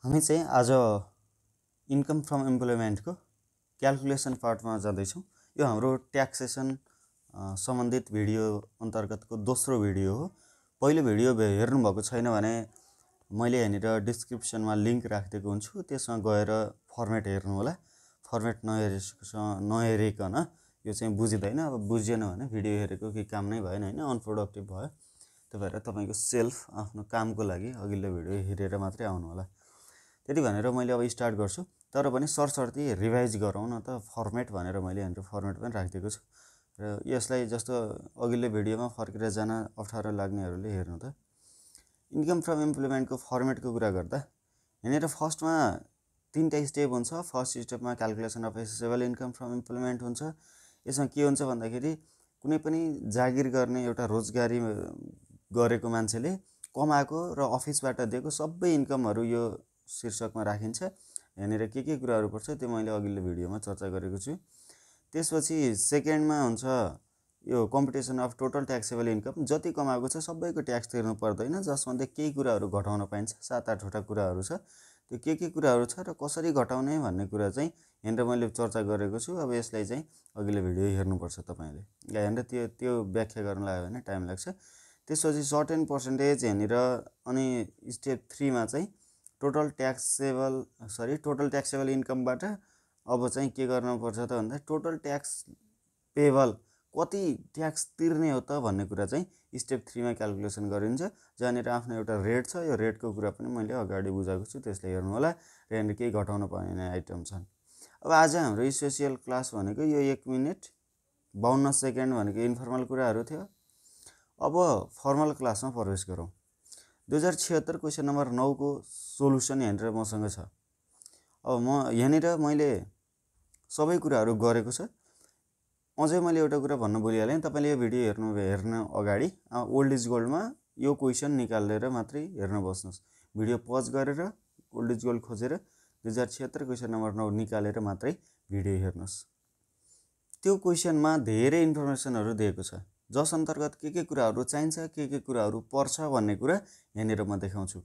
हामी चाहिँ आज इन्कम फ्रम इम्प्लोइमेन्टको क्याल्कुलेसन पार्टमा जाँदैछौँ। यो हाम्रो ट्याक्सेसन सम्बन्धित भिडियो अन्तर्गतको दोस्रो भिडियो हो। पहिलो भिडियो हेर्नुभएको छैन भने मैले यहाँनिर डिस्क्रिप्सनमा लिङ्क राखिदिएको हुन्छु, त्यसमा गएर फर्मेट हेर्नु होला। फर्मेट नहेरिकन यो चाहिँ बुझिँदैन। अब बुझिएन भने भिडियो हेरेको केही काम नै भएन, होइन, अनप्रोडक्टिभ भयो। त्यही भएर तपाईँको सेल्फ आफ्नो कामको लागि अघिल्लो भिडियो हेरेर मात्रै आउनु होला। त्यति भनेर मैले अब स्टार्ट गर्छु, तर पनि सरसर्ती रिभाइज गरौँ न त फर्मेट भनेर मैले यहाँनिर फर्मेट पनि राखिदिएको छु। र यसलाई जस्तो अघिल्लो भिडियोमा फर्केर जान अप्ठ्यारो लाग्नेहरूले हेर्नु त। इन्कम फ्रम इम्प्लोइमेन्टको फर्मेटको कुरा गर्दा यहाँनिर फर्स्टमा 3टा स्टेप हुन्छ। फर्स्ट स्टेपमा calculation of assessable income from employment हुन्छ। यसमा के हुन्छ भन्दाखेरि कुनै पनि जागिर गर्ने एउटा रोजगारी गरेको मान्छेले कमाएको र अफिसबाट दिएको सबै इन्कमहरू यो शीर्षकमा राखिन्छ। यहाँनिर के कुराहरू पर्छ त्यो मैले अघिल्लो भिडियोमा चर्चा गरेको छु। त्यसपछि सेकेन्डमा हुन्छ यो competition of total taxable income. जति कमाएको छ सबैको ट्याक्स तिर्नु पर्दैन, जसमध्ये केही कुराहरू घटाउन पाइन्छ। 7-8वटा कुराहरू छ। त्यो के कुराहरू छ र कसरी घटाउने भन्ने कुरा चाहिँ यहाँनिर मैले चर्चा गरेको छु। अब यसलाई चाहिँ अघिल्लो भिडियो हेर्नुपर्छ तपाईँले। यहाँनिर त्यो व्याख्या गर्न लाग्यो भने टाइम लाग्छ। त्यसपछि सर्टेन पर्सेन्टेज यहाँनिर। अनि स्टेप 3मा चाहिँ टोटल ट्याक्सेबल इन्कमबाट अब चाहिँ के गर्नुपर्छ त भन्दा टोटल ट्याक्स पेबल कति ट्याक्स तिर्ने हो त भन्ने कुरा चाहिँ स्टेप 3मा क्याल्कुलेसन गरिन्छ। जहाँनिर आफ्नो एउटा रेट छ। यो रेटको कुरा पनि मैले अगाडि बुझाएको छु, त्यसले हेर्नु होला। र यहाँनिर केही घटाउन पाइने आइटम छन्। अब आज हाम्रो स्पेसियल क्लास भनेको यो 1 मिनट 52 सेकेन्ड भनेको इन्फर्मल कुराहरू थियो। अब फर्मल क्लासमा प्रवेश गरौँ। 2076 क्वेसन नम्बर 9 को सोलुसन यहाँनिर मसँग छ। अब यहाँनिर मैले सबै कुराहरू गरेको छ। अझै मैले एउटा कुरा भन्न भुलिहालेँ। तपाईँले यो भिडियो हेर्न अगाडि ओल्ड इज गोल्डमा यो क्वेसन निकालेर मात्रै हेर्न बस्नुहोस्। भिडियो पज गरेर ओल्ड इज गोल्ड खोजेर 2076 क्वेसन नम्बर 9 निकालेर मात्रै भिडियो हेर्नुहोस्। त्यो क्वेसनमा धेरै इन्फर्मेसनहरू दिएको छ, जस अन्तर्गत के कुराहरू चाहिन्छ, के कुराहरू पर्छ भन्ने कुरा यहाँनिर म देखाउँछु।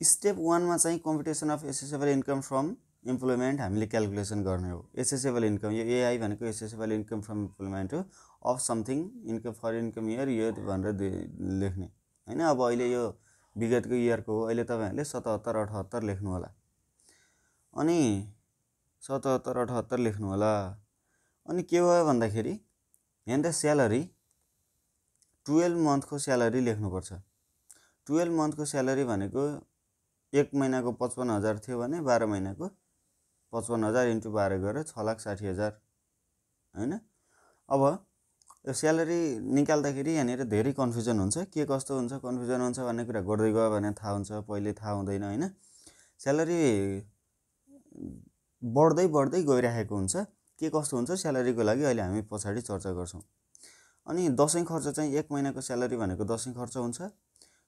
स्टेप 1मा चाहिँ competition of assessable income from employment हामीले क्याल्कुलेसन गर्ने हो। एसेसेबल इन्कम, यो एआई भनेको एसेसेबल इन्कम फ्रम इम्प्लोइमेन्ट हो। Of something income for income year यो भनेर लेख्ने, होइन। अब अहिले यो विगतको इयरको हो। अहिले तपाईँहरूले 77-78 लेख्नु होला। अनि 77-78 लेख्नु होला। अनि के भयो भन्दाखेरि यहाँनिर स्यालेरी 12 मन्थको स्यालेरी लेख्नुपर्छ। 12 मन्थको स्यालेरी भनेको 1 महिनाको 55,000 थियो भने 12 महिनाको 55,000 × 12 गरेर 6,60,000, होइन। अब यो स्यालेरी निकाल्दाखेरि यहाँनिर धेरै कन्फ्युजन हुन्छ। के कस्तो हुन्छ, कन्फ्युजन हुन्छ भन्ने कुरा गर्दै गयो भने थाहा हुन्छ, पहिले थाहा हुँदैन, होइन। स्यालेरी बढ्दै गइरहेको हुन्छ। के कस्तो हुन्छ स्यालेरीको लागि अहिले हामी पछाडि चर्चा गर्छौँ। अनि दसैँ खर्च चाहिँ 1 महिनाको स्यालेरी भनेको दसैँ खर्च हुन्छ।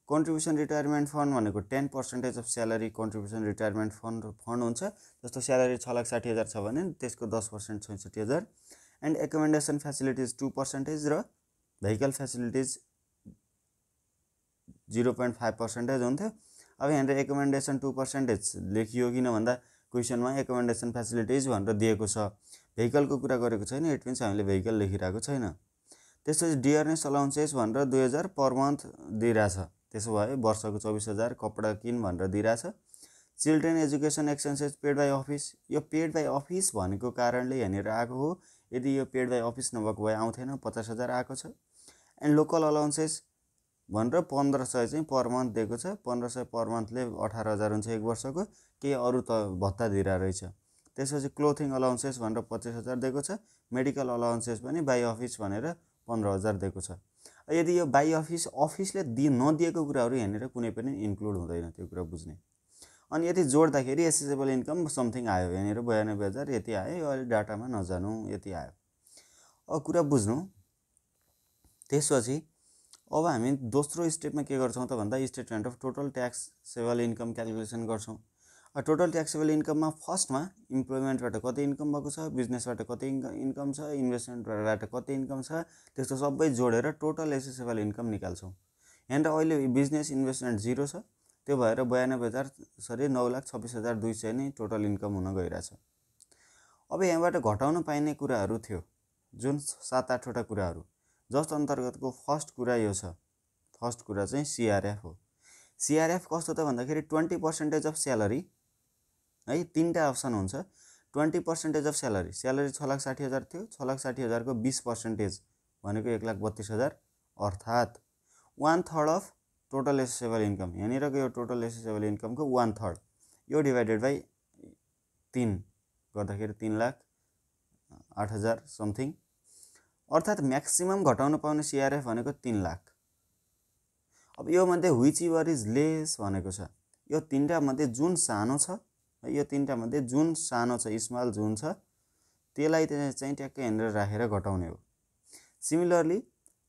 कन्ट्रिब्युसन रिटायरमेन्ट फन्ड भनेको 10% of salary contribution retirement fund हुन्छ। जस्तो स्यालेरी 6,60,000 छ भने त्यसको 10% 66,000। एन्ड एकोमेन्डेसन फ्यासिलिटिज 2% र भेहिकल फ्यासिलिटिज 0.5% हुन्थ्यो। अब यहाँनिर एकोमेन्डेसन 2% लेखियो किन भन्दा क्वेसनमा एकोमेन्डेसन फ्यासिलिटिज भनेर दिएको छ, भेहिकलको कुरा गरेको छैन। इट मिन्स हामीले भेहिकल लेखिरहेको छैन। त्यसपछि डियरनेस अलाउन्सेस भनेर 2,000 पर मन्थ दिइरहेछ। त्यसो भए वर्षको 24,000 कपडा किन भनेर दिइरहेछ। Children education expenses paid by office, यो पेड बाई अफिस भनेको कारणले यहाँनिर आएको हो। यदि यो पेड बाई अफिस नभएको भए आउँथेन, 50,000 आएको छ। एन्ड लोकल अलाउन्सेस भनेर 1,500 चाहिँ पर मन्थ दिएको छ। 1,500 पर मन्थले 18,000 हुन्छ एक वर्षको। केही अरू त भत्ता दिइरहेको रहेछ। त्यसपछि क्लोथिङ अलाउन्सेस भनेर 25,000 दिएको छ। मेडिकल अलाउन्सेस पनि बाई अफिस भनेर 15,000 दिएको छ। यदि यो बाई अफिसले नदिएको कुराहरू यहाँनिर कुनै पनि इन्क्लुड हुँदैन, त्यो कुरा बुझ्ने। अनि यति जोड्दाखेरि एसेसेबल इन्कम समथिङ आयो। यहाँनिर 92,000 यति आयो। यो अहिले डाटामा नजानु, यति आयो। अब कुरा बुझ्नु। त्यसपछि अब हामी दोस्रो स्टेपमा के गर्छौँ त भन्दा statement of total taxable income calculation गर्छौँ। टोटल ट्याक्सेबल इन्कममा फर्स्टमा इम्प्लोइमेन्टबाट कति इन्कम भएको छ, बिजनेसबाट कति इन्कम छ, इन्भेस्टमेन्टबाट कति इन्कम छ, त्यस्तो सबै जोडेर टोटल एसेसेबल इन्कम निकाल्छौँ। यहाँनिर अहिले बिजनेस इन्भेस्टमेन्ट 0 छ। त्यो भएर 9,26,200 नै टोटल इन्कम हुन गइरहेछ। अब यहाँबाट घटाउन पाइने कुराहरू थियो जुन 7-8 वटा कुराहरू, जस अन्तर्गतको फर्स्ट कुरा यो छ। फर्स्ट कुरा चाहिँ सिआरएफ हो। सिआरएफ कस्तो त भन्दाखेरि 20% अफ स्यालेरी है, 3टा अप्सन हुन्छ। 20% अफ स्यालेरी 6,60,000 थियो, 6,60,000 को 20% भनेको 1,32,000 अर्थात् 1/3 अफ टोटल एसेसेबल इन्कम। यहाँनिरको यो टोटल एसेसेबल इन्कमको 1/3 यो डिभाइडेड बाई 3 गर्दाखेरि 3,08,000 समथिङ, अर्थात् म्याक्सिमम घटाउन पाउने सिआरएफ भनेको 3 लाख। अब यो मध्ये व्हिच इभर इज लेस भनेको छ। यो 3टा मध्ये जुन सानो छ, यो 3टा मध्ये जुन सानो छ, स्मल जुन छ, त्यसलाई चाहिँ ट्याक्कै यहाँनिर राखेर घटाउने हो। सिमिलरली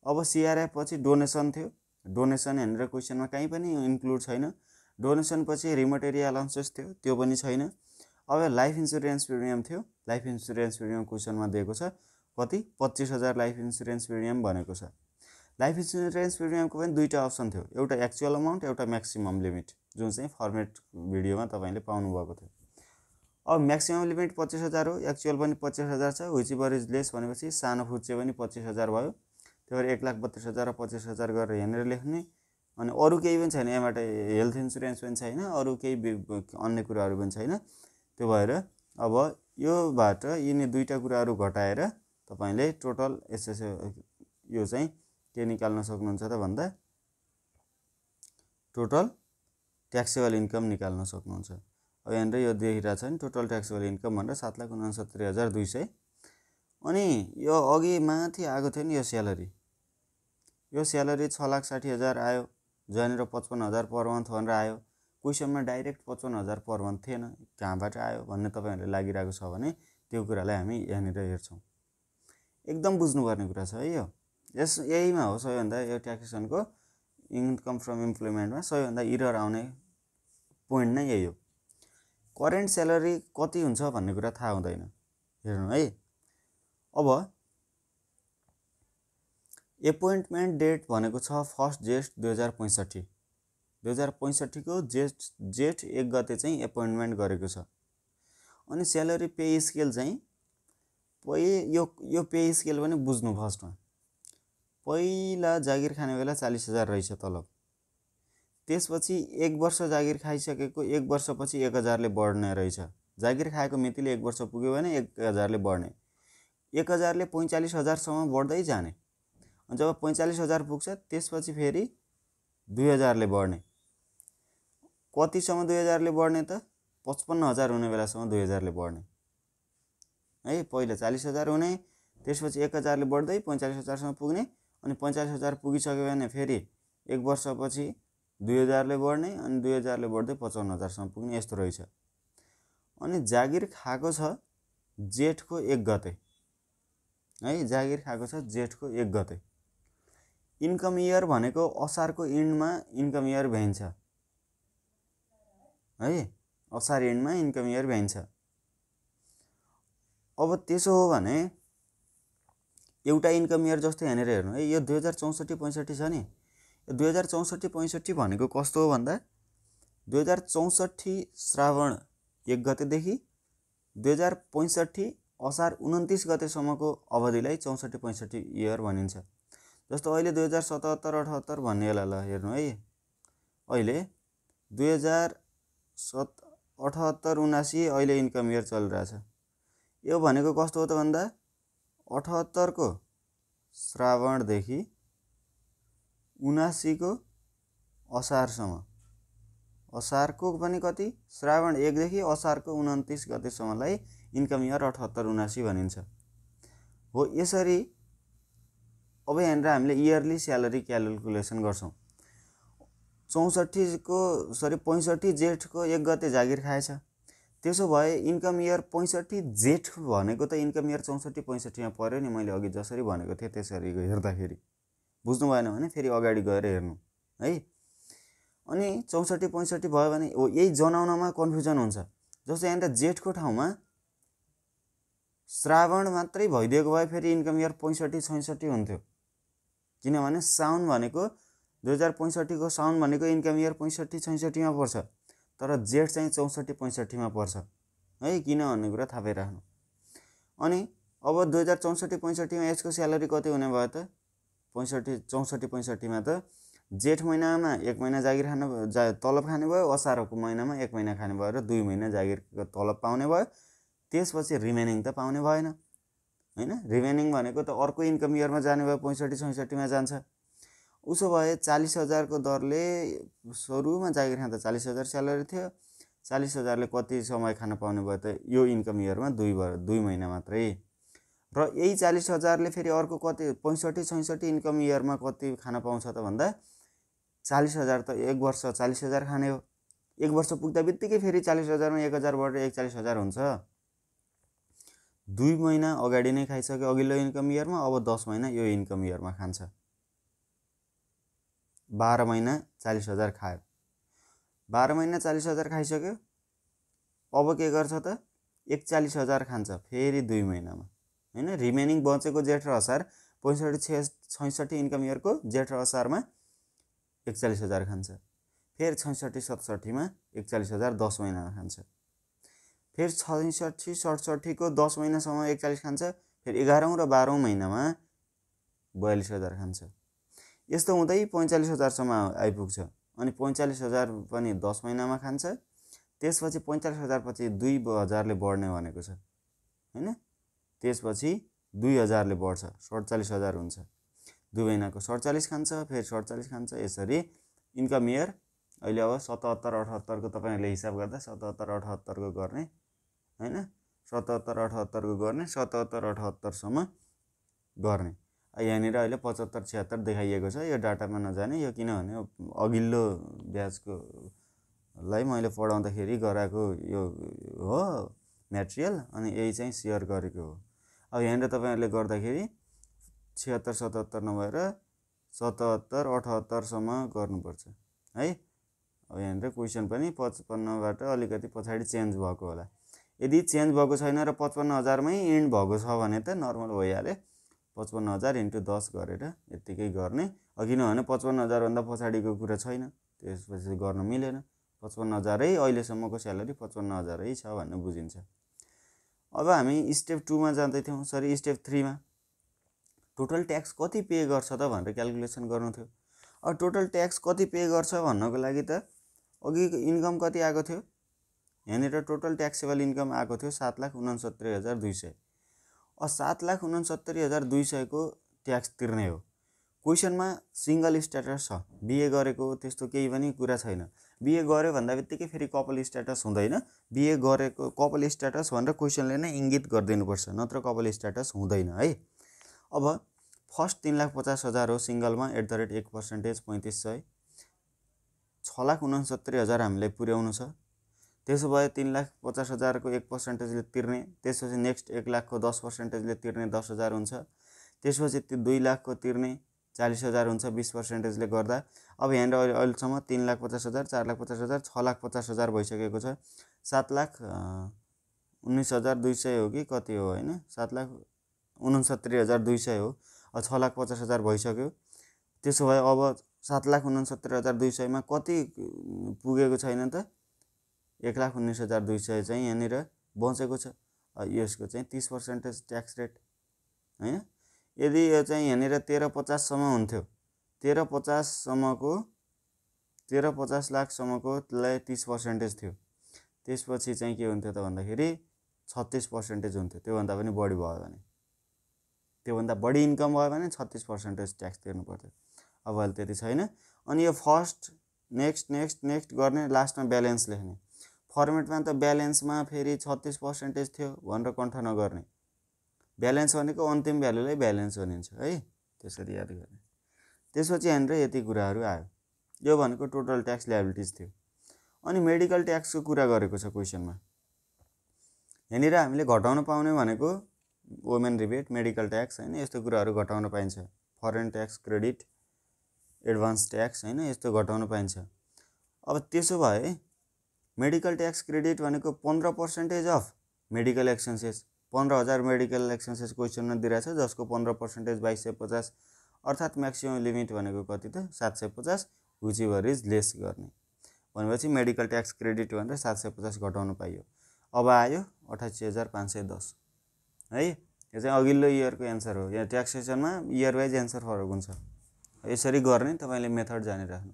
अब सिआरएफ पछि डोनेसन थियो। डोनेसन यहाँनिर क्वेसनमा कहीँ पनि इन्क्लुड छैन। डोनेसन पछि रिमोट एरिया अलाउन्सेस थियो, त्यो पनि छैन। अब लाइफ इन्सुरेन्स प्रिमियम थियो। लाइफ इन्सुरेन्स प्रिमियम क्वेसनमा दिएको छ कति, 25,000 लाइफ इन्सुरेन्स प्रिमियम भनेको छ। लाइफ इन्सुरेन्स प्रिमियमको पनि 2टा अप्सन थियो, एउटा एक्चुअल अमाउन्ट, एउटा म्याक्सिमम लिमिट, जुन चाहिँ फर्मेट भिडियोमा तपाईँले पाउनुभएको थियो। अब म्याक्सिमम लिमिट 25,000 हो, एक्चुअल पनि 25,000 छ। व्हिच इभर इज लेस भनेपछि सानो फुच्चे पनि 25,000 भयो। त्यो भएर 1,32,000 र 25,000 गरेर यहाँनिर लेख्ने। अनि अरू केही पनि छैन, यहाँबाट हेल्थ इन्सुरेन्स पनि छैन, अरू केही अन्य कुराहरू पनि छैन। त्यो भएर अब योबाट यिनी 2टा कुराहरू घटाएर तपाईँले टोटल यो चाहिँ के निकाल्न सक्नुहुन्छ त भन्दा टोटल ट्याक्सेबल इन्कम निकाल्न सक्नुहुन्छ। अब यहाँनिर यो देखिरहेको छ नि टोटल ट्याक्सेबल इन्कम भनेर 7,69,200। अनि यो अघि माथि आएको थियो नि यो स्यालेरी, यो स्यालेरी 6,60,000 आयो, जहाँनिर 55,000 पर मन्थ भनेर आयो। क्वेसनमा डाइरेक्ट 55,000 पर मन्थ थिएन, कहाँबाट आयो भन्ने तपाईँहरूले लागिरहेको छ भने त्यो कुरालाई हामी यहाँनिर हेर्छौँ। एकदम बुझ्नुपर्ने कुरा छ है यो। यहीमा हो सबैभन्दा यो ट्याक्सेसनको इन्कम फ्रम इम्प्लोइमेन्टमा सबैभन्दा इरर आउने पोइन्ट नै यही हो। करेन्ट स्यालेरी कति हुन्छ भन्ने कुरा थाहा हुँदैन। हेर्नु है, अब एपोइन्टमेन्ट डेट भनेको छ 1 जेठ 2065। 2065 को जेठ 1 गते चाहिँ एपोइन्टमेन्ट गरेको छ। अनि स्यालेरी पे स्केल चाहिँ यो पे स्केल पनि बुझ्नु फर्स्टमा। पहिला जागिर खाने बेला 40,000 रहेछ तलब, त्यसपछि 1 वर्ष जागिर खाइसकेको 1 वर्षपछि 1,000 ले बढ्ने रहेछ। जागिर खाएको मितिले 1 वर्ष पुग्यो भने 1,000 ले बढ्ने, 1,000 ले 45,000 सम्म बढ्दै जाने। अनि जब 45,000 पुग्छ त्यसपछि फेरि 2,000 ले बढ्ने। कतिसम्म 2,000 ले बढ्ने त 55,000 हुने बेलासम्म 2,000 ले बढ्ने है। पहिला 40,000 हुने, त्यसपछि 1,000 ले बढ्दै 45,000 सम्म पुग्ने, अनि 45,000 पुगिसक्यो भने फेरि 1 वर्षपछि 2,000 ले बढ्ने, अनि 2,000 ले बढ्दै 55,000 सम्म पुग्ने, यस्तो रहेछ। अनि जागिर खाएको छ जेठको 1 गते है, जागिर खाएको छ जेठको 1 गते। इन्कम इयर भनेको असारको इन्डमा इन्कम इयर भ्याइन्छ है, असार इन्डमा इन्कम इयर भ्याइन्छ। अब त्यसो हो भने एउटा इन्कम इयर जस्तो यहाँनिर हेर्नु है, यो 2064-65 छ नि, यो 2064-65 भनेको कस्तो हो भन्दा 2064 श्रावण 1 गतेदेखि 2065 असार 29 गतेसम्मको अवधिलाई 64-65 इयर भनिन्छ। जस्तो अहिले 2077-78 भन्ने बेला ल हेर्नु है, अहिले 2078-79 अहिले इन्कम इयर चलिरहेछ। यो भनेको कस्तो हो त भन्दा 78 को श्रावणदेखि 79 को असारसम्म, असारको पनि कति श्रावण 1 देखि असारको 29 गतेसम्मलाई इन्कम इयर 78-79 भनिन्छ हो। यसरी अब यहाँनिर हामीले इयरली स्यालेरी क्यालकुलेसन गर्छौँ। 65 जेठको 1 गते जागिर खाएछ, त्यसो भए इन्कम इयर 65 जेठ भनेको त इन्कम इयर 64-65 मा पर्यो नि। मैले अघि जसरी भनेको थिएँ त्यसरी हेर्दाखेरि बुझ्नु भएन भने फेरि अगाडि गएर हेर्नु है। अनि 64-65 भयो भने यही जनाउनमा कन्फ्युजन हुन्छ। जस्तो यहाँनिर जेठको ठाउँमा श्रावण मात्रै भइदिएको भए फेरि इन्कम इयर 65-66 हुन्थ्यो, किनभने साउन भनेको 2065 को साउन भनेको इन्कम इयर 65-66 मा पर्छ, तर जेठ चाहिँ 64-65 मा पर्छ है, किन भन्ने कुरा थाहा पाइराख्नु। अनि अब 2064-65 मा यसको स्यालेरी कति हुने भयो त? 64-65 मा त जेठ महिनामा 1 महिना जागिर तलब खाने भयो, असारको महिनामा 1 महिना खाने भयो र 2 महिना जागिरको तलब पाउने भयो। त्यसपछि रिमेनिङ त पाउने भएन हैन। रिमेनिङ भनेको त अर्को इन्कम इयरमा जाने भयो, 65-66 मा जान्छ। उसो भए 40,000 को दरले सुरुमा जागिर खाँदा 40,000 स्यालेरी थियो, 40,000 ले कति समय खान पाउने भयो त यो इन्कम इयरमा? 2 महिना मात्रै। र यही 40,000 ले फेरि अर्को कति 65-66 इन्कम इयरमा कति खान पाउँछ त भन्दा 40,000 त 1 वर्ष 40,000 खाने हो। 1 वर्ष पुग्दा बित्तिकै फेरि 40,000 मा 1,000 बढेर 41,000 हुन्छ। 2 महिना अगाडि नै खाइसक्यो अघिल्लो इन्कम इयरमा, अब 10 महिना यो इन्कम इयरमा खान्छ। 12 महिना 40,000 खायो। 12 महिना 40,000 खाइसक्यो, अब के गर्छ त? 41,000 खान्छ फेरि 2 महिनामा हैन। रिमेनिङ बचेको जेठ र असार 65-66 इन्कम इयरको जेठ र असारमा 41,000 खान्छ। फेरि 66-67 मा 41,000 10 महिनामा खान्छ। फेरि 66-67 को 10 महिनासम्म 41 खान्छ। फेरि 11औं र 12औं महिनामा 42,000 खान्छ। यस्तो हुँदै 45,000 सम्म आइपुग्छ। अनि 45,000 पनि 10 महिनामा खान्छ। त्यसपछि 45,000 पछि 2,000 ले बढ्ने भनेको छ हैन। त्यसपछि 2,000 ले बढ्छ, 47,000 हुन्छ। 2 महिनाको 47 खान्छ, फेरि 47 खान्छ। यसरी इन्कम इयर अहिले अब 77-78 को तपाईहरुले हिसाब गर्दा 77-78 को गर्ने हैन। 77-78 को गर्ने, 77-78 सम्म गर्ने। यहाँनिर अहिले 75-76 देखाइएको छ। यो डाटामा नजाने, यो किनभने अघिल्लो ब्याचको लाई मैले पढाउँदाखेरि गराएको यो हो मटेरियल, अनि यही चाहिँ शेयर गरेको हो। अब यहाँनिर तपाईहरुले गर्दाखेरि 76-77 नभएर 77-78 सम्म गर्नुपर्छ है। अब यहाँनिर क्वेसन पनि 55 बाट अलिकति पछाडी चेन्ज भएको होला। यदि चेन्ज भएको छैन र 55,000 मै इन्ड भएको छ भने त नर्मल भइहाल्यो। 55,000 × 10 गरेर यतिकै गर्ने। किनभने 55,000 भन्दा पछाडीको कुरा छैन, त्यसपछि गर्न मिलेन। 55,000 अहिलेसम्मको स्यालेरी 55,000 छ भन्ने बुझिन्छ। अब हामी स्टेप 2 मा जाँदै थियौं, सरी स्टेप 3 मा टोटल ट्याक्स कति पे गर्छ त भनेर क्याल्कुलेसन गर्नु थियो। अब टोटल ट्याक्स कति पे गर्छ भन्नको लागि त अघि इन्कम कति आएको थियो? यहाँनिर टोटल ट्याक्सेबल इन्कम आएको थियो 7,69,200। अब 7,69,200 को ट्याक्स तिर्ने हो। क्वेसनमा सिंगल स्ट्याटस छ, बीए गरेको त्यस्तो केही पनि कुरा छैन। बीए गर्यो भन्दा बित्तिकै फेरि कपल स्ट्याटस हुँदैन। बीए गरेको कपल स्ट्याटस भनेर क्वेसनले नै इङ्गित गरिदिनुपर्छ, नत्र कपल स्ट्याटस हुँदैन है। अब फर्स्ट 3,50,000 हो सिंगलमा @ 1% 3500। 6,69,000 हामीले पुर्याउनु छ। त्यसो भए 3,50,000 को 1% ले तिर्ने, त्यसपछि नेक्स्ट 1,00,000 को 10% ले तिर्ने 10,000 हुन्छ। त्यसपछि 2,00,000 को तिर्ने 40,000 हुन्छ 20% ले गर्दा। अब यहाँनिर अहिलेसम्म 3,50,000, 4,50,000, 6,50,000 भइसकेको छ। 7,19,200 हो कि कति हो हैन? 7,69,200 हो। अब 6,50,000 भइसक्यो। त्यसो भए अब 7,69,200 मा कति पुगेको छैन त? 1,19,200 चाहिँ यहाँनिर बचेको छ। यसको चाहिँ 30% ट्याक्स रेट हैन। यदि यो चाहिँ यहाँनिर 13,50 सम्म हुन्थ्यो, 13,50 सम्मको 13,50 लाख सम्मको लाई 30% थियो। त्यसपछि चाहिँ के हुन्थ्यो त भन्दाखेरि 36% हुन्थ्यो। त्योभन्दा पनि बढी भयो भने, त्योभन्दा बढी इन्कम भयो भने 36% ट्याक्स तिर्नु पर्थ्यो। अब अहिले त्यति छैन। अनि यो फर्स्ट नेक्स्ट नेक्स्ट नेक्स्ट गर्ने, लास्टमा ब्यालेन्स लेख्ने। फर्मेटमा त ब्यालेन्समा फेरि 36% थियो भनेर कन्ठ नगर्ने। ब्यालेन्स भनेको अन्तिम भ्यालुलाई ब्यालेन्स भनिन्छ है, त्यसरी याद गर्ने। त्यसपछि यहाँनिर यति कुराहरू आयो। यो भनेको टोटल ट्याक्स ल्याबिलिटिज थियो। अनि मेडिकल ट्याक्सको कुरा गरेको छ क्वेसनमा। यहाँनिर हामीले घटाउन पाउने भनेको वुमेन रिबेट, मेडिकल ट्याक्स हैन, यस्तो कुराहरू घटाउन पाइन्छ। Foreign tax credit, advance tax हैन, यस्तो घटाउन पाइन्छ। अब त्यसो भए मेडिकल ट्याक्स क्रेडिट भनेको 15% of medical expenses. 15,000 medical expenses क्वेसनमा दिइरहेछ, जसको 15% 2,250 अर्थात् म्याक्सिमम लिमिट भनेको कति त 750 व्हिच एभर इज लेस गर्ने भनेपछि मेडिकल ट्याक्स क्रेडिट भनेर 750 घटाउनु पाइयो। अब आयो 88,510 है। यो चाहिँ अघिल्लो इयरको एन्सर हो। यहाँ ट्याक्सेसनमा इयर वाइज एन्सर फरक हुन्छ। यसरी गर्ने तपाईँले मेथड जानिराख्नु।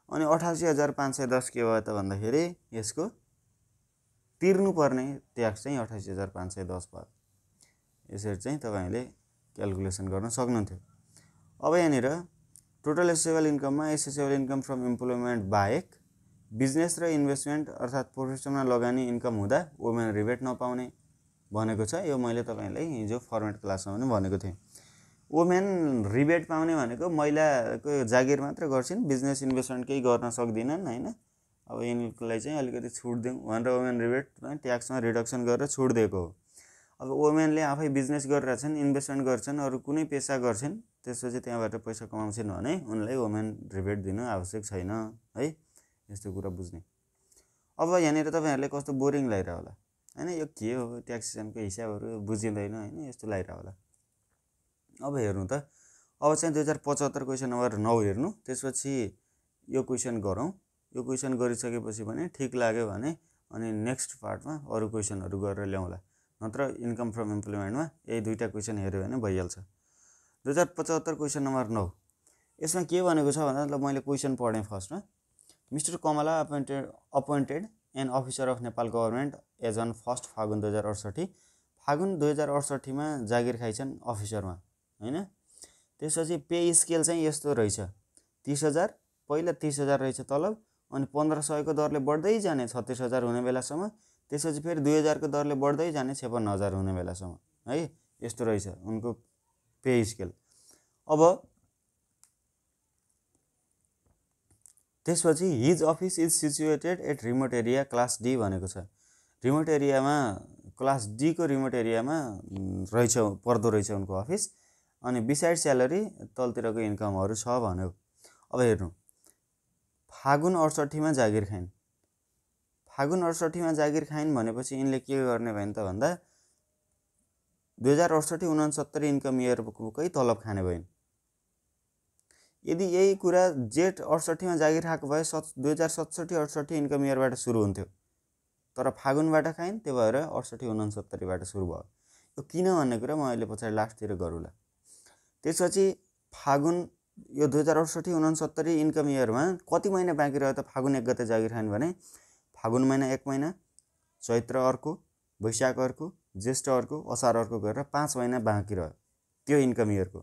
अनि 88,510 के भयो त भन्दाखेरि यसको तिर्नुपर्ने ट्याक्स चाहिँ 88,510 भयो। यसरी चाहिँ तपाईँले क्यालकुलेसन गर्न सक्नुहुन्थ्यो। अब यहाँनिर टोटल एसेसेबल इन्कममा एसेसेबल इन्कम फ्रम इम्प्लोइमेन्ट बाहेक बिजनेस र इन्भेस्टमेन्ट अर्थात् प्रोफेसनमा लगानी इन्कम हुँदा वुमेन रिबेट नपाउने भनेको छ। यो मैले तपाईँलाई हिजो फर्मेट क्लासमा पनि भनेको थिएँ। वुमेन रिबेट पाउने भनेको महिलाको जागिर मात्र गर्छिन्, बिजनेस इन्भेस्टमेन्ट केही गर्न सक्दिनन् हैन। अब यिनीलाई चाहिँ अलिकति छुट दिउँ भनेर वुमेन रिबेटमा ट्याक्समा रिडक्सन गरेर छुट दिएको हो। अब वुमेनले आफै बिजनेस गरिरहेछन्, इन्भेस्टमेन्ट गर्छन्, अरू कुनै पेसा गर्छन्, त्यसपछि त्यहाँबाट पैसा कमाउँछन् भने उनलाई वुमेन रिबेट दिनु आवश्यक छैन है। यस्तो कुरा बुझ्ने। अब यहाँनिर तपाईँहरूले कस्तो बोरिङ लागिरह होला हैन, यो के हो ट्याक्सेसनको हिसाबहरू बुझिँदैन हैन, यस्तो लागिरह होला। अब हेर्नु त, अब चाहिँ 2075 क्वेसन नम्बर 9 हेर्नु, त्यसपछि यो क्वेसन गरौँ। यो क्वेसन गरिसकेपछि भने ठिक लाग्यो भने अनि नेक्स्ट पार्टमा अरू क्वेसनहरू गरेर ल्याउँला। नत्र इन्कम फ्रम इम्प्लोइमेन्टमा यही दुईटा क्वेसन हेऱ्यो भने भइहाल्छ। 2075 क्वेसन नम्बर 9 यसमा के भनेको छ भन्दा ल मैले क्वेसन पढेँ फर्स्टमा। Mister Kamala appointed an officer of Nepal government as on 1 फागुन 2068। फागुन 2068 मा जागिर खाइछन् अफिसरमा हैन। त्यसपछि पे स्केल चाहिँ यस्तो रहेछ, 30,000 पहिला 30,000 रहेछ तलब, अनि 1500 को दरले बढ्दै जाने 36,000 हुने बेलासम्म, त्यसपछि फेरि 2000 को दरले बढ्दै जाने 56,000 हुने बेलासम्म है। यस्तो रहेछ उनको पे स्केल। अब त्यसपछि his office is situated at remote area class D भनेको छ। रिमोट एरियामा क्लास डी को रिमोट एरियामा रहेछ पर्दो रहेछ उनको अफिस। अनि बिसाइड स्यालेरी तलतिरको इन्कमहरू छ भन्यो। अब हेर्नु, फागुन 68 मा जागिर खाइन्। फागुन 68 मा जागिर खाइन् भनेपछि यिनले के गर्ने भएन त भन्दा 2068-69 इन्कम इयरकै तलब खाने भइन्। यदि यही कुरा जेठ 68 मा जागिर खाएको भए 2067-68 इन्कम इयरबाट सुरु हुन्थ्यो, तर फागुनबाट खाइन्, त्यो भएर 68-69 बाट सुरु भयो। यो किन भन्ने कुरा म अहिले पछाडि लास्टतिर गरौँला। त्यसपछि फागुन यो 2068-69 इन्कम इयरमा कति महिना बाँकी रह्यो त? फागुन 1 गते जागिर खाइन् भने फागुन महिना 1 महिना, चैत्र अर्को, वैशाख अर्को, ज्येष्ठ अर्को, असार अर्को गरेर 5 महिना बाँकी रह्यो त्यो इन्कम इयरको।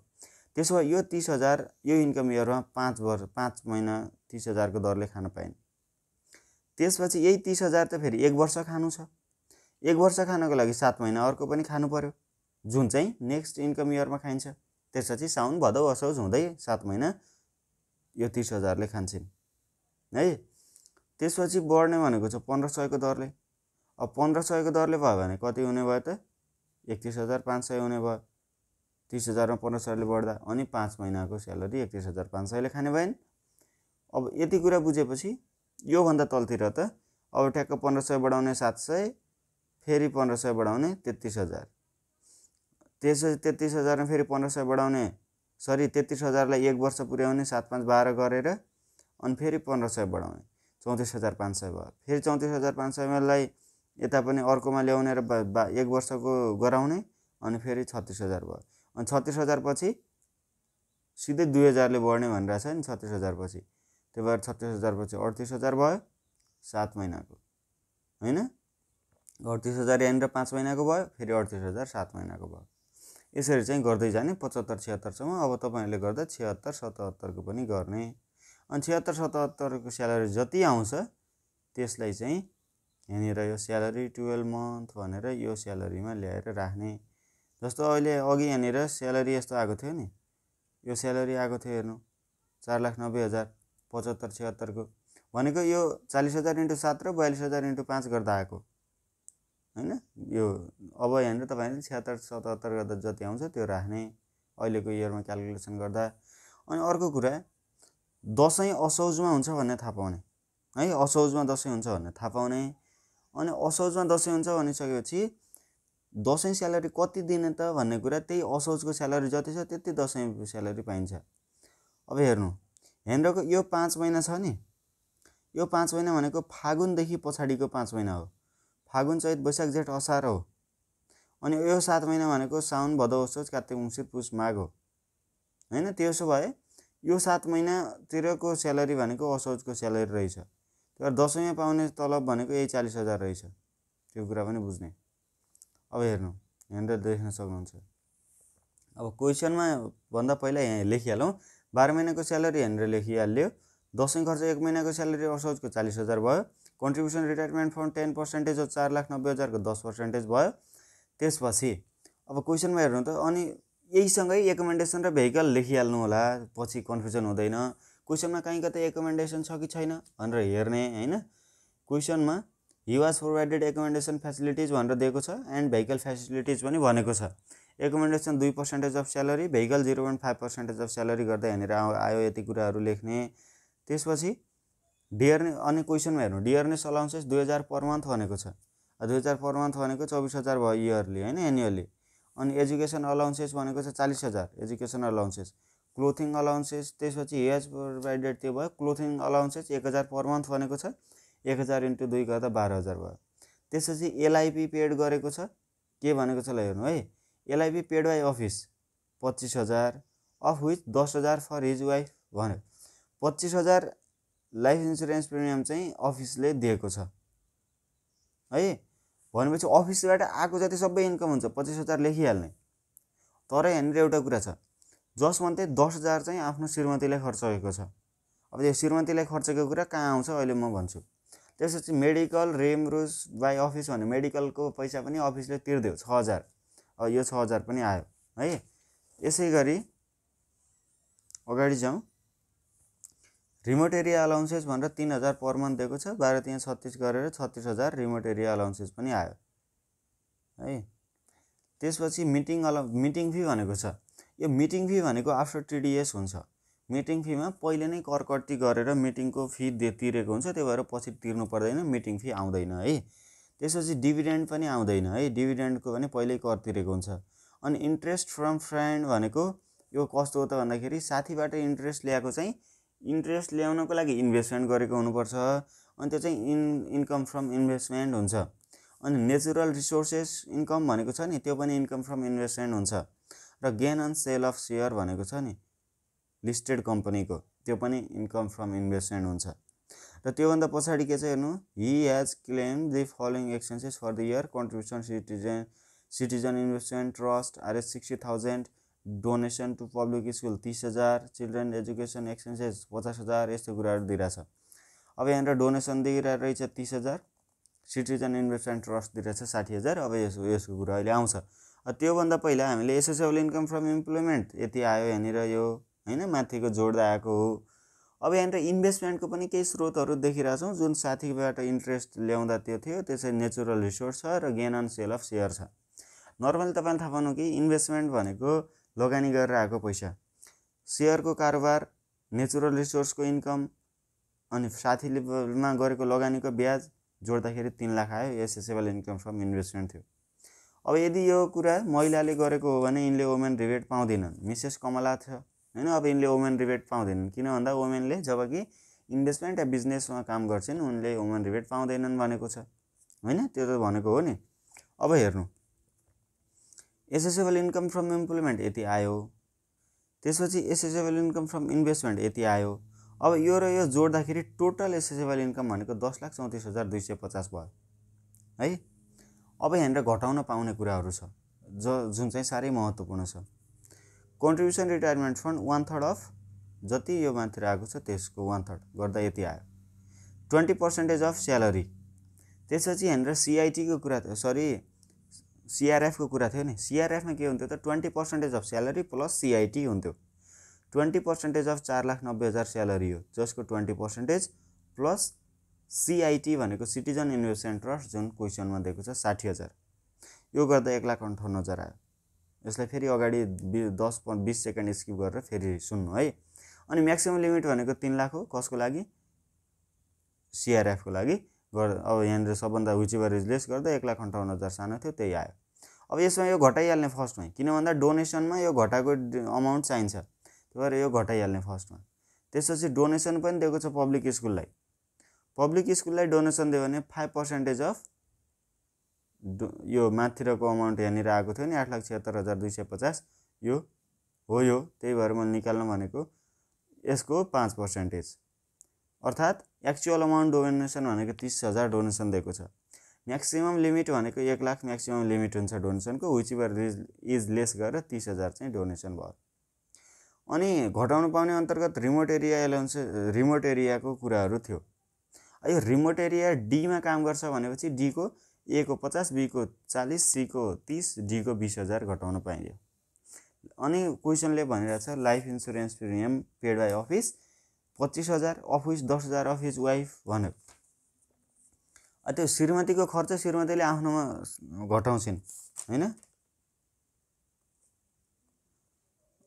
त्यसो भए यो 30,000 यो इन्कम इयरमा 5 महिना 30,000 को दरले खान पाइन्। त्यसपछि यही 30,000 त फेरि 1 वर्ष खानु छ। 1 वर्ष खानको लागि 7 महिना अर्को पनि खानु पर्यो, जुन चाहिँ नेक्स्ट इन्कम इयरमा खाइन्छ। त्यसपछि साउन भदौ असोज हुँदै 7 महिना यो 30,000 ले खान्छन् है। त्यसपछि बढ्ने भनेको छ 1500 को दरले। अब 1500 को दरले भयो भने कति हुने भयो त? 31,500 हुने भयो। 30,000 मा 1500 ले बढ्दा अनि 5 महिनाको स्यालेरी 31,500 ले खाने भएन। अब यति कुरा बुझेपछि यो भन्दा तलतिर त अब ठ्याक्क 1500 बढाउने 700, फेरि 1500 बढाउने 33,000, त्यसपछि 33,000 मा फेरि 1500 बढाउने 33,000 लाई 1 वर्ष पुर्याउने 7 5 12 गरेर अनि फेरि 1500 बढाउने 34,500 भयो। फेरि 34,500 लाई यता पनि अर्कोमा ल्याउने र 1 वर्षको गराउने अनि फेरि 36,000 भयो। अनि 36,000 पछि सिधै 2,000 ले बढ्ने भनिरहेको छ नि 36,000 पछि। त्यो भएर 36,000 पछि 38,000 भयो 7 महिनाको हैन। 38,000 यहाँनिर 5 महिनाको भयो, फेरि 38,000 7 महिनाको भयो। यसरी चाहिँ गर्दै जाने 75-76 सम्म। अब तपाईहरुले गर्दा 76-77 को पनि गर्ने। अनि 76-77 को स्यालेरी जति आउँछ त्यसलाई चाहिँ यहाँनिर यो स्यालेरी 12 मन्थ भनेर यो स्यालेरीमा ल्याएर राख्ने। जस्तो अहिले अघि यहाँनिर स्यालेरी यस्तो आएको थियो नि, यो स्यालेरी आएको थियो हेर्नु 4,90,000 75-76 को भनेको यो 40,000 × 7 र 42,000 × 5 गर्दा आएको हैन। यो अब यहाँनिर तपाईहरुले 76-77 गर्दा जति आउँछ त्यो राख्ने अहिलेको इयरमा क्याल्कुलेसन गर्दा। अनि अर्को कुरा, दशैं असौजमा हुन्छ भन्ने थाहा पाउने है। असौजमा दशैं हुन्छ भन्ने थाहा पाउने। अनि असौजमा दशैं हुन्छ भनिसकेपछि दसैँ स्यालेरी कति दिने त भन्ने कुरा त्यही असोजको स्यालेरी जति छ त्यति दसैँ स्यालेरी पाइन्छ। अब हेर्नु हेन्द्रको यो 5 महिना छ नि, यो 5 महिना भनेको फागुनदेखि पछाडिको 5 महिना हो। फागुन चैत वैशाख जेठ असार हो। अनि यो 7 महिना भनेको साउन भदौ असोज कार्तिक मङ्सिर पुष माघ हो हैन। त्यसो भए यो 7 महिनातिरको स्यालेरी भनेको असोजको स्यालेरी रहेछ। त्यो दसैँमा पाउने तलब भनेको यही 40,000 रहेछ। त्यो कुरा पनि बुझ्ने। अब हेर्नु यहाँनिर देख्न सक्नुहुन्छ। अब क्वेसनमा भन्दा पहिला यहाँ लेखिहालौँ। 12 महिनाको स्यालेरी यहाँनिर लेखिहाल्यो। दसैँ खर्च 1 महिनाको स्यालेरी असोजको 40,000 भयो। कन्ट्रिब्युसन रिटायरमेन्ट फन्ड 10% हो 4,90,000 को 10% भयो। त्यसपछि अब क्वेसनमा हेर्नु त अनि यहीसँगै एकोमेन्डेसन र भेहिकल लेखिहाल्नु होला, पछि कन्फ्युजन हुँदैन। क्वेसनमा कहीँ कतै एकोमेन्डेसन छ कि छैन भनेर हेर्ने हैन। क्वेसनमा ही वाज प्रोभाइडेड एकोमेन्डेसन फ्यासिलिटिज भनेर दिएको छ एन्ड भेहिकल फ्यासिलिटिज पनि भनेको छ। एकोमेन्डेसन 2% of salary, vehicle 0.5% of salary गर्दा यहाँनिर आयो। यति कुराहरू लेख्ने। त्यसपछि डियरनेस अनि क्वेसनमा हेर्नु डियरनेस अलाउन्सेस 2000 पर मन्थ भनेको छ। 2000 पर मन्थ भनेको 24,000 भयो इयरली हैन, एनुअली। अनि एजुकेसन अलाउन्सेस भनेको छ 40,000 एजुकेसन अलाउन्सेस। क्लोथिङ अलाउन्सेस त्यसपछि हेज प्रोभाइडेड त्यो भयो। क्लोथिङ अलाउन्सेस 1000 पर मन्थ भनेको छ। 1000 × 2 गर्दा 12,000 भयो। त्यसपछि एलआइपी पेड गरेको छ। के भनेको छ ल हेर्नु है। LIP paid by office 25,000 of which 10,000 for his wife भन्यो। 25,000 लाइफ इन्सुरेन्स प्रिमियम चाहिँ अफिसले दिएको छ है। भनेपछि अफिसबाट आएको जति सबै इन्कम हुन्छ 25,000 लेखिहाल्ने। तर यहाँनिर एउटा कुरा छ, जसमध्ये 10,000 चाहिँ आफ्नो श्रीमतीलाई खर्च भएको छ। अब यो श्रीमतीलाई खर्चको कुरा कहाँ आउँछ अहिले म भन्छु। त्यसपछि मेडिकल रेमरुस बाई अफिस भने मेडिकलको पैसा पनि अफिसले तिर्दियो 6,000। अब यो 6,000 पनि आयो है। यसै गरी अगाडि जाउँ। रिमोट एरिया अलाउन्सेस भनेर 3,000 पर मन्थ दिएको छ। 12 3 36 गरेर 36,000 रिमोट एरिया अलाउन्सेस पनि आयो है। त्यसपछि मिटिङ फी भनेको छ। यो मिटिङ फी भनेको आफ्टर टिडिएस हुन्छ। मिटिङ फीमा पहिले नै कर कट्टी गरेर मिटिङको फी तिरेको हुन्छ, त्यो भएर पछि तिर्नु पर्दैन, मिटिङ फी आउँदैन है। त्यसपछि डिभिडेन्ड पनि आउँदैन है। डिभिडेन्डको पनि पहिल्यै कर तिरेको हुन्छ। अनि इन्ट्रेस्ट फ्रम फ्रेन्ड भनेको यो कस्तो हो त भन्दाखेरि साथीबाट इन्ट्रेस्ट ल्याएको चाहिँ इन्ट्रेस्ट ल्याउनको लागि इन्भेस्टमेन्ट गरेको हुनुपर्छ। अनि त्यो चाहिँ इन्कम फ्रम इन्भेस्टमेन्ट हुन्छ। अनि नेचुरल रिसोर्सेस इन्कम भनेको छ नि, त्यो पनि इन्कम फ्रम इन्भेस्टमेन्ट हुन्छ। र gain on sale of share भनेको छ नि लिस्टेड कम्पनीको, त्यो पनि इन्कम फ्रम इन्भेस्टमेन्ट हुन्छ। र त्योभन्दा पछाडि के छ हेर्नु। He has claim the following expenses for the year. Contribution citizen investment trust RS 60,000, donation to public school 30,000, children education expenses 50,000, यस्तो कुराहरू दिइरहेछ। अब यहाँनिर डोनेसन दिइरहेको रहेछ 30,000, सिटिजन इन्भेस्टमेन्ट ट्रस्ट दिइरहेछ 60,000। अब यसको कुरा अहिले आउँछ। त्योभन्दा पहिला हामीले एसेसेबल इन्कम फ्रम इम्प्लोइमेन्ट यति आयो यहाँनिर यो हैन, माथिको जोड्दा आएको हो। अब यहाँनिर इन्भेस्टमेन्टको पनि केही स्रोतहरू देखिरहेछौँ। जुन साथीबाट इन्ट्रेस्ट ल्याउँदा त्यो थियो, त्यसै नेचुरल रिसोर्स छ र gain on sale of share छ। नर्मली तपाईँले थाहा पाउनु कि इन्भेस्टमेन्ट भनेको लगानी गरेर आएको पैसा, सेयरको कारोबार, नेचुरल रिसोर्सको इन्कम अनि साथीलेमा गरेको लगानीको ब्याज जोड्दाखेरि 3 लाख आयो। एसेसेबल इन्कम फ्रम इन्भेस्टमेन्ट थियो। अब यदि यो कुरा महिलाले गरेको हो भने यिनले वुमेन रिबेट पाउँदैनन्। मिसेस कमला छ हैन। अब यिनले वुमेन रिबेट पाउँदैनन् किन भन्दा वुमेनले जबकि इन्भेस्टमेन्ट या बिजनेसमा काम गर्छन् उनले वुमेन रिबेट पाउँदैनन् भनेको छ हैन। त्यो त भनेको हो नि। अब हेर्नु एसेसेबल इन्कम फ्रम इम्प्लोइमेन्ट यति आयो। त्यसपछि एसेसेबल इन्कम फ्रम इन्भेस्टमेन्ट यति आयो। अब यो र यो जोड्दाखेरि टोटल एसेसेबल इन्कम भनेको 10,34,250 भयो है। अब यहाँनिर घटाउन पाउने कुराहरू छ जुन चाहिँ साह्रै महत्त्वपूर्ण छ। कन्ट्रिब्युसन रिटायरमेन्ट फन्ड 1/3 अफ जति यो माथि आएको छ त्यसको 1/3 गर्दा यति आयो। 20% अफ स्यालेरी। त्यसपछि यहाँनिर सिआइटीको कुरा थियो, सरी सिआरएफको कुरा थियो नि। सिआरएफमा के हुन्थ्यो त 20% अफ स्यालेरी प्लस सिआइटी हुन्थ्यो। 20% अफ 4,90,000 स्यालेरी हो, जसको 20% प्लस सिआइटी भनेको सिटिजन इन्भेस्टमेन्ट ट्रस्ट जुन क्वेसनमा दिएको छ 60,000। यो गर्दा 1,58,000 आयो। यसलाई फेरि अगाडि 10-20 सेकेन्ड स्किप गरेर फेरि सुन्नु है। अनि म्याक्सिमम लिमिट भनेको 3 लाख हो। कसको लागि? सिआरएफको लागि। अब यहाँनिर सबभन्दा विचेभर इज लेस गर्दा 1,58,000 सानो थियो, त्यही आयो। अब यसमा यो घटाइहाल्ने फर्स्टमै, किन भन्दा डोनेसनमा यो घटाएको अमाउन्ट चाहिन्छ, त्यही भएर यो घटाइहाल्ने फर्स्टमा। त्यसपछि डोनेसन पनि दिएको छ पब्लिक स्कुललाई। पब्लिक स्कुललाई डोनेसन दियो भने 5% अफ यो माथिरको अमाउन्ट यहाँनिर आएको थियो नि 8,76,250 यो हो यो, त्यही भएर मैले निकाल्न भनेको यसको 5%, अर्थात् एक्चुअल अमाउन्ट डोनेसन भनेको 30,000 डोनेसन दिएको छ। म्याक्सिमम लिमिट भनेको 1 लाख म्याक्सिमम लिमिट हुन्छ डोनेसनको, विच एभर इज लेस गरेर 30,000 चाहिँ डोनेसन भयो। अनि घटाउनु पाउने अन्तर्गत रिमोट एरिया एलाउन्स, रिमोट एरियाको कुराहरू थियो। यो रिमोट एरिया डीमा काम गर्छ भनेपछि डीको ए को 50, बी को 40, सी को 30, डी को 20,000 घटाउन पाइयो। अनि क्वेसनले भनिरहेछ life insurance premium paid by office 25,000, of which 10,000 of his wife भन्यो। त्यो श्रीमतीको खर्च श्रीमतीले आफ्नोमा घटाउँछिन् हैन।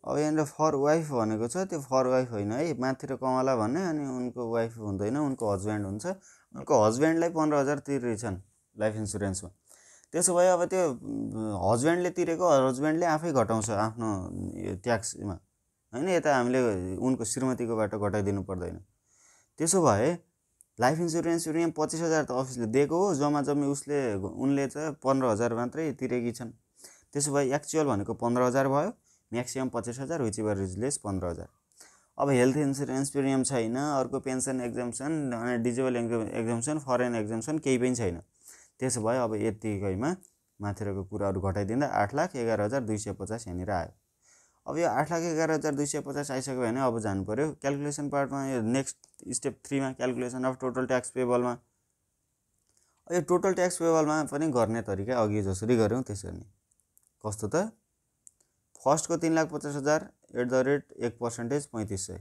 अब यहाँनिर फर वाइफ भनेको छ, त्यो फर वाइफ होइन है, माथि र कमला भन्ने, अनि उनको वाइफ हुँदैन, उनको हस्बेन्ड हुन्छ। उनको हस्बेन्डलाई 15,000 तिर्छन् लाइफ इन्सुरेन्समा। त्यसो भए अब त्यो हस्बेन्डले तिरेको हस्बेन्डले आफै घटाउँछ आफ्नो ट्याक्समा हैन, यता हामीले उनको श्रीमतीकोबाट घटाइदिनु पर्दैन। त्यसो भए लाइफ इन्सुरेन्स प्रिमियम 25,000 त अफिसले दिएको हो, जम्मा जम्मी उनले चाहिँ 15,000 मात्रै तिरेकी छन्। त्यसो भए एक्चुअल भनेको 15,000 भयो, maximum 25,000, which ever is lace 15,000। अब हेल्थ इन्सुरेन्स प्रिमियम छैन, अर्को पेन्सन एक्जम्सन, अनि डिजेबल एक्जम्सन, फरेन एक्जम्सन केही पनि छैन। त्यसो भए अब यतिकैमा माथिरको कुराहरू घटाइदिँदा 8,11,250 यहाँनिर आयो। अब यो 8,11,250 आइसक्यो भने अब जानु पर्यो क्यालकुलेसन पार्टमा, यो नेक्स्ट स्टेप 3 मा क्यालकुलेसन अफ टोटल ट्याक्स पेबलमा। यो टोटल ट्याक्स पेबलमा पनि गर्ने तरिका अघि जसरी गऱ्यौँ त्यसरी नै। कस्तो त, फर्स्टको 3,50,000 @ 1% 3500,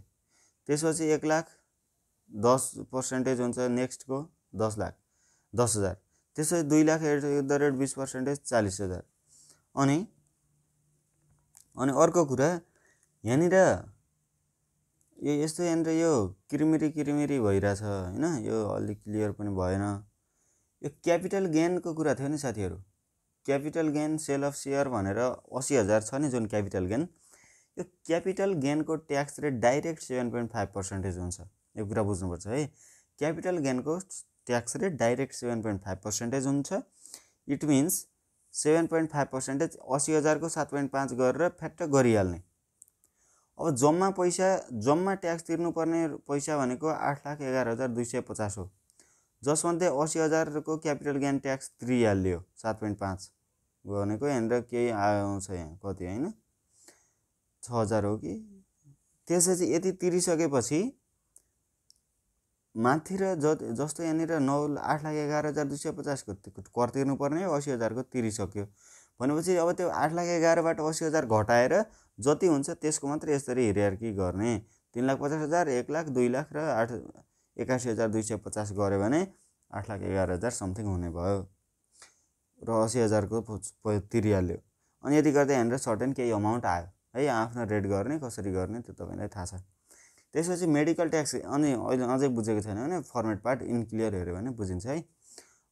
त्यसपछि 1,10% हुन्छ, नेक्स्टको 10,00,000, त्यसपछि 2,00,000 @ 20% 40,000। अनि अर्को कुरा यहाँनिर यो यस्तो यहाँनिर यो किरिमिरी भइरहेछ हैन, यो अलिक क्लियर पनि भएन। यो क्यापिटल गेनको कुरा थियो नि साथीहरू, capital gain sale of share भनेर 80,000 छ नि जुन क्यापिटल गेन, यो क्यापिटल गेनको ट्याक्स रेट डाइरेक्ट 7.5% हुन्छ। यो कुरा बुझ्नुपर्छ है, क्यापिटल गेनको ट्याक्स रेट डाइरेक्ट 7.5% हुन्छ। इट मिन्स 7.5% 80,000 को 7.5 गरेर फ्याक्ट गरिहाल्ने। अब जम्मा ट्याक्स तिर्नुपर्ने पैसा भनेको 8,11,250 हो, जसमध्ये 80,000 को क्यापिटल गेन ट्याक्स तिरिहाल्यो 7.5 भनेको यहाँनिर केही आउँछ यहाँ कति हैन 6,000 हो कि। त्यसपछि यति तिरिसकेपछि माथि र जस्तो यहाँनिर 8,11,250 को कर तिर्नुपर्ने, 80,000 को तिरिसक्यो भनेपछि अब त्यो 8,11,000 बाट 80,000 घटाएर जति हुन्छ त्यसको मात्र यसरी हियरार्की गर्ने। 3,50,000, 1,00,000, 2,00,000 र 81,250 गऱ्यो भने 8,11,000 समथिङ हुने भयो र 80,000 को तिरिहाल्यो। अनि यति गर्दा यहाँनिर सर्टेन केही अमाउन्ट आयो है, आफ्नो रेट गर्ने कसरी गर्ने त्यो तपाईलाई थाहा छ। त्यसपछि मेडिकल ट्याक्स, अनि अहिले अझै बुझेको छैन भने फर्मेट पार्ट इनक्लियर हेऱ्यो भने बुझिन्छ है।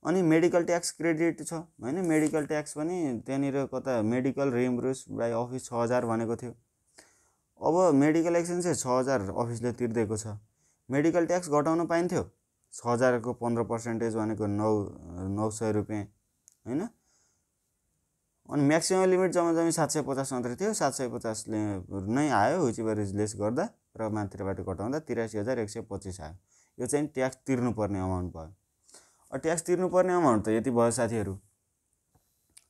अनि मेडिकल ट्याक्स क्रेडिट छ हैन, मेडिकल ट्याक्स पनि त्यहाँनिर कता मेडिकल रिइम्बर्स बाई अफिस 6,000 भनेको थियो। अब मेडिकल एक्सपेन्स चाहिँ 6,000 अफिसले तिर्देको छ, मेडिकल ट्याक्स घटाउन पाइन्थ्यो 6,000 को 15% भनेको 900 रुपियाँ हैन। अनि म्याक्सिमम लिमिट जम्मा 750 मात्रै थियो, 750 नै आयो, विच एभर इज लेस गर्दा र माथिबाट घटाउँदा 83,125 आयो। यो चाहिँ ट्याक्स तिर्नुपर्ने अमाउन्ट भयो। ट्याक्स तिर्नुपर्ने अमाउन्ट त यति भयो साथीहरू।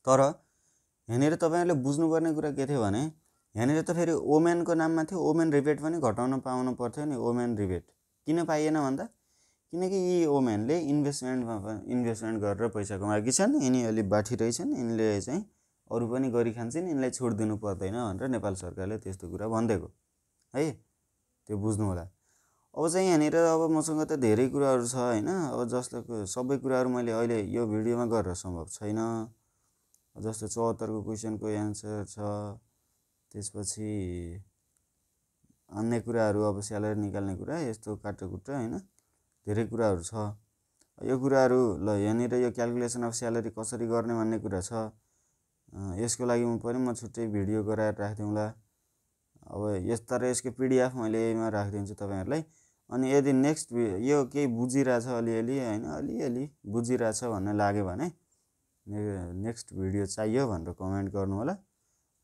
तर यहाँनिर तपाईँहरूले बुझ्नुपर्ने कुरा के थियो भने यहाँनिर त फेरि ओमेनको नाममा थियो, ओमेन रिबेट पनि घटाउन पाउनु पर्थ्यो नि। ओमेन रिबेट किन पाइएन भन्दा किनकि यी ओमेनले इन्भेस्टमेन्ट गरेर पैसा कमाएकी छन्, यिनी अलि बाठी रहेछन्, यिनले चाहिँ अरू पनि गरी खान्छन्, यिनलाई छुट दिनु पर्दैन भनेर नेपाल सरकारले त्यस्तो कुरा भनिदिएको है, त्यो बुझ्नु होला। अब चाहिँ यहाँनिर अब मसँग त धेरै कुराहरू छ हैन, अब जस्तो सबै कुराहरू मैले अहिले यो भिडियोमा गरेर सम्भव छैन। जस्तो 74 को क्वेसनको एन्सर छ, त्यसपछि अन्य कुराहरू अब स्यालेरी निकाल्ने कुरा यस्तो काटकुट हैन, धेरै कुराहरू छ। यो कुराहरू ल यहाँनिर यो क्यालकुलेसन अफ स्यालेरी कसरी गर्ने भन्ने कुरा छ यसको लागि पनि म छुट्टै भिडियो गराएर राखिदिउँला। अब तर यसको PDF मैले यहीमा राखिदिन्छु तपाईँहरूलाई। अनि यदि नेक्स्ट यो केही बुझिरहेछ अलिअलि होइन, अलिअलि बुझिरहेछ भन्ने लाग्यो भने नेक्स्ट भिडियो चाहियो भनेर कमेन्ट गर्नु होला।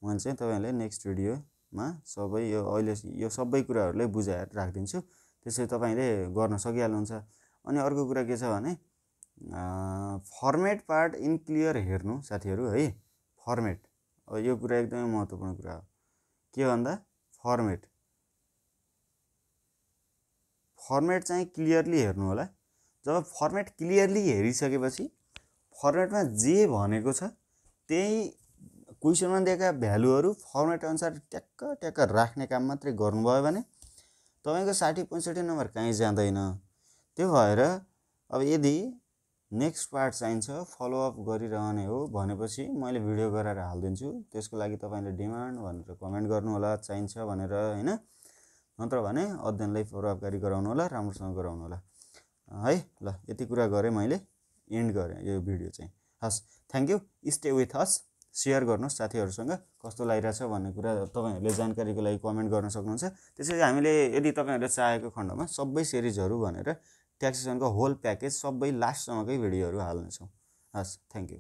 मैले चाहिँ तपाईँहरूलाई नेक्स्ट भिडियोमा सबै यो अहिले यो सबै कुराहरूलाई बुझाएर राखिदिन्छु। त्यसरी तपाईँले गर्न सकिहाल्नुहुन्छ। अनि अर्को कुरा के छ भने फर्मेट पार्ट इन क्लियर हेर्नु साथीहरू है। फर्मेट, अब यो कुरा एकदमै महत्त्वपूर्ण कुरा हो। के भन्दा फर्मेट चाहिँ क्लियरली हेर्नु होला। जब फर्मेट क्लियरली हेरिसकेपछि फर्मेटमा जे भनेको छ त्यही क्वेसनमा दिएका भ्यालुहरू फर्मेट अनुसार ट्याक्क ट्याक्क राख्ने काम मात्रै गर्नुभयो भने तपाईँको 60-65 नम्बर कहीँ जाँदैन। त्यो भएर अब यदि नेक्स्ट पार्ट चाहिन्छ, फलोअप गरिरहने हो भनेपछि मैले भिडियो गराएर हालिदिन्छु। त्यसको लागि तपाईँले डिमान्ड भनेर कमेन्ट गर्नु होला, चाहिन्छ भनेर होइन। नत्र भने अध्ययनलाई प्रभावकारी गराउनु होला, राम्रोसँग गराउनु होला है। ल यति कुरा गरेँ, मैले एन्ड गरेँ यो भिडियो चाहिँ। हस्, thank you. Stay with us. Share गर्नुहोस् साथीहरूसँग, कस्तो लागिरहेछ भन्ने कुरा तपाईँहरूले जानकारीको लागि कमेन्ट गर्न सक्नुहुन्छ। त्यसैले हामीले यदि तपाईँहरूले चाहेको खण्डमा सबै सिरिजहरू भनेर ट्याक्सेसनको होल प्याकेज सबै लास्टसम्मकै भिडियोहरू हाल्नेछौँ। हस्, थ्याङ्क यू।